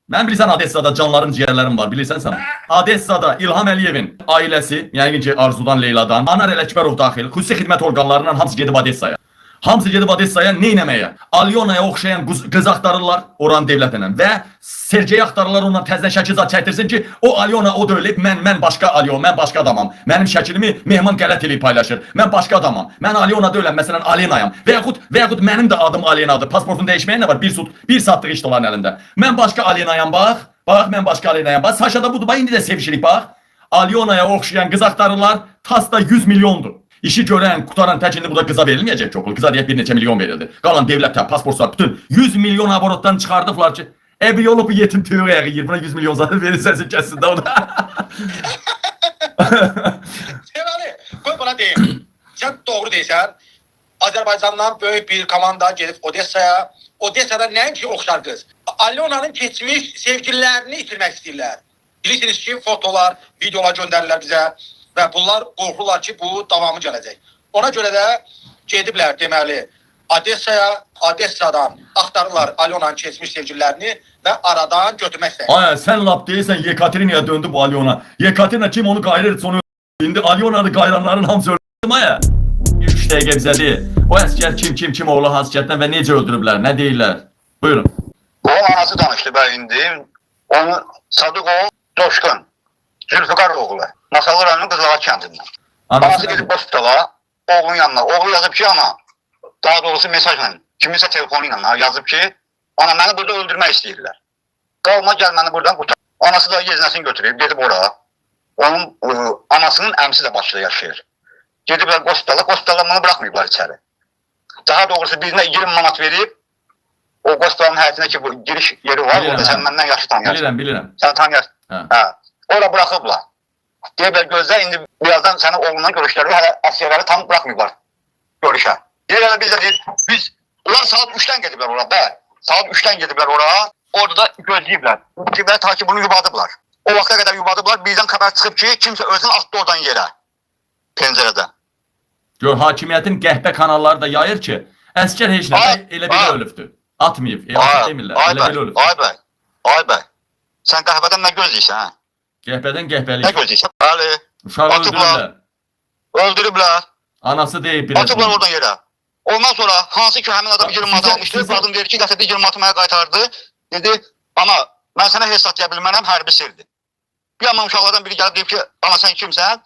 Mən bilirsən Odessada canların ciyərlərim var, bilirsən sən. Odessada İlham Əliyevin ailəsi, yəqin ki Arzudan, Leyladan, Anar Ələkbərov daxil, xüsusi xidmət orqanlarından hamısı gedib Odessaya. Hamısı gedib Odessaya neynəməyə? Alyonaya oxşayan qız axtarırlar oranın devlətindən və Sergeyi axtarırlar, ondan təzdən şəkil zad çəkdirsin ki, o Alyona o dövlət, mən başqa Alyon, mən başqa adamam. Mənim şəklimi Mehman qələt eləyib paylaşır. Mən başqa adamam. Mən Alyona deyiləm, məsələn Alenayam. Və yaxud mənim də adım Alenadır. Pasportun dəyişməyə nə var? Bir saatlıq iş onların əlində. Mən başqa Alenayam, bax. Bax, mən başqa Alenayam. Bax, Saşa da budur. Bax, indi də sevişirik, bax. Alyonaya oxşayan qız axtarırlar. Tasda 100 milyondur. İşi görən, qutaran təkində bu da qıza verilməyəcək ki, okul. Qıza deyək bir neçə milyon verildi. Qalan devlətə, pasportlar, bütün 100 milyon aborotdan çıxardıblar ki, bir yolu bu yetim tüyü yiyir. Buna 100 milyon zaten verirsən kəssin də o da. Sevəli, qoy bana deyim. Sən doğru deyirsən. Azərbaycandan böyük bir komanda gedib Odessaya. Odessada nəinki oxşar qız. Alyona'nın keçmiş sevgililərini itirmək istəyirlər. Bilirsiniz ki, fotolar, videolar göndərirlər bizə. Və bunlar qorxurlar ki, bu davamı gələcək. Ona görə də gediblər deməli Odessaya, Odessadan axtarırlar Alyona'nın keçmiş sevgililərini və aradan götürmək istəyir. Ay, sən lap deyirsən Yekaterina'ya döndü bu Alyona. Yekaterina kim onu qayırır, onu indi Alyona'nı qayıranların hamısı öldürdü. Ay, 3 dəqiqə bizə deyil. O əskər kim oğlu Hasəkətdən və necə öldürüblər, nə deyirlər? Buyurun. O anası danışdı bəy indi. Onu Sadıqov Coşqun, Zülfüqar oğlu. Masallı rayonunun Qızılağa kəndindən. Anası gedib hospitala, oğlunun yanına. Oğlu yazıb ki, ana, daha doğrusu mesajla, kiminsə telefonu ilə yazıb ki, ana, məni burada öldürmək istəyirlər. Qalma, gəl məni buradan qutar. Anası da yeznəsini götürüb, gedib ora. Onun anasının əmsi də Bakıda yaşayır. Gediblər hospitala bunu bırakmayıblar içəri. Daha doğrusu birinə 20 manat verib, o hospitalın həyətində ki, bu giriş yeri var, orada sən məndən yaxşı tanıyarsan. Bilirəm. Sən tanıyarsan. Orada bırakıblar. Deyiblər gözlə, indi birazdan səni oğlundan görüşlərdir, hələ əsiyələri tam bırakmayıblar görüşə. Deyirlər biz də deyir, onlar saat 3-dən gediblər ora, bəli. Saat 3-dən gediblər ora, orada da gözləyiblər. Deyiblər ta ki bunu yubadıblar. O vaxta qədər yubadıblar, birdən xəbər çıxıb ki, kimsə özünü atdı oradan yerə, pəncərədən. Gör, hakimiyyətin qəhbə kanalları da yayır ki, əskər heç nə, elə belə ölübdür. Atmayıb, demirlər, elə belə ölübdür. Ay bəy, sən qəhbədən nə gözləyirsən, hə? Qəhbədən qəhbəlik. Nə gözləyirsən? Bəli. Uşağı öldürürlər. Öldürüblər. Anası deyib bir. Atıblar oradan yerə. Ondan sonra hansı ki həmin adam 20 manat almışdı, qadın deyir ki, dəfədə 20 manatı mənə qaytardı. Dedi, ana, mən sənə hesab deyə bilmənəm, hərbi sirdir. Bir amma uşaqlardan biri gəlib deyib ki, ana sən kimsən?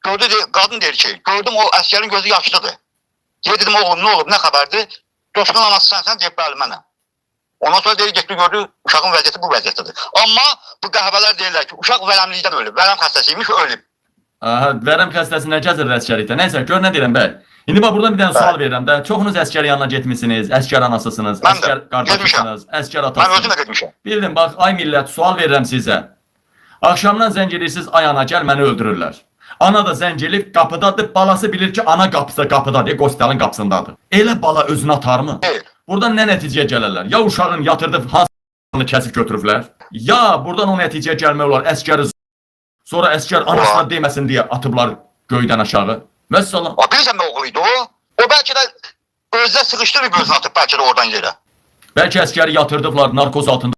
Gördü, qadın deyir ki, gördüm o əskərin gözü yaşlıdır. Dedim, oğlum, nə olub, nə xəbərdir? Dostun anası sənsən, deyib bəli mənəm. Ondan sonra deyir, getdi gördü, uşağın vəziyyəti bu vəziyyətdir. Amma bu qəhbələr deyirlər ki, uşaq vərəmlikdən ölüb, vərəm xəstəsiymiş, ölüb. Vərəm xəstəsi nə gəzir əskərlikdə? Nəysə, gör nə deyirəm bəy. İndi bax, buradan bir dənə sual verirəm də. Çoxunuz əskər yanına getmişsiniz, əskər anasısınız, əskər qardaşısınız, əskər atasınız. Mən özüm də getmişəm. Bildim, bax, ay millət, sual verirəm sizə. Axşamdan zəng edirsiniz, ay ana, gəl məni öldürürlər. Ana da zəng edib, qapıdadır, balası bilir ki, ana qapısı qapıdadır, hospitalın qapısındadır. Elə bala özünü atarmı? Buradan nə nəticəyə gələrlər? Ya uşağın yatırdıb hansını kəsib götürüblər, ya buradan o nəticəyə gəlmək olar, əskəri sonra əskər anasına deməsin deyə atıblar göydən aşağı. Vəssalam. Bilirsən nə oğluydu o? O bəlkə də özdə sıxışdırıb gözünü atıb bəlkə də oradan yerə. Bəlkə əskəri yatırdıblar, narkoz altında.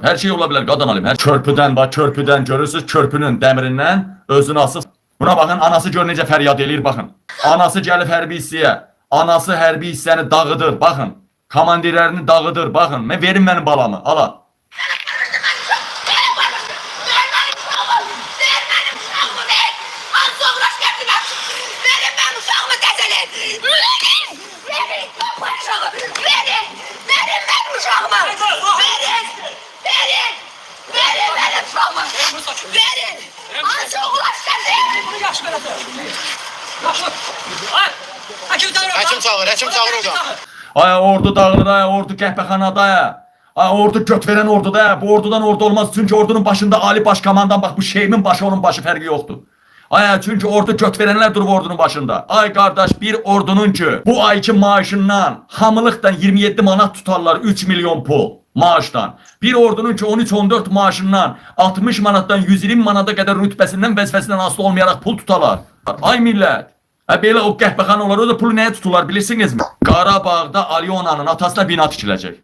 Hər şey ola bilər, qadan alim. Hər körpüdən, bax, körpüdən görürsünüz, körpünün dəmirindən özünü asıb. Buna baxın, anası gör necə fəryad eləyir, baxın. Anası gəlib hərbi hissəyə. Anası hərbi hissəni dağıdır, baxın. Komandirlərini dağıdır, baxın. Verin mənim balamı, ala. Həkim çağır hocam. Ay, ordu dağılır, ay, ordu qəhbəxanada, ay, ordu göt verən orduda, bu ordudan ordu olmaz. Çünki ordunun başında Ali Başkomandan, bax, bu şeyimin başı, onun başı fərqi yoxdur. Ay, çünki ordu göt verənlər durub ordunun başında. Ay, qardaş, bir ordunun ki, bu ayki maaşından, hamılıqdan 27 manat tutarlar, 3 milyon pul maaşdan. Bir ordunun ki, 13-14 maaşından, 60 manatdan 120 manata qədər rütbəsindən, vəzifəsindən asılı olmayaraq pul tutarlar. Ay millət. Belə o qəhbəxana olar, o da pulu nəyə tuturlar, bilirsinizmi? Qarabağda Alyona'nın atasına bina tikiləcək.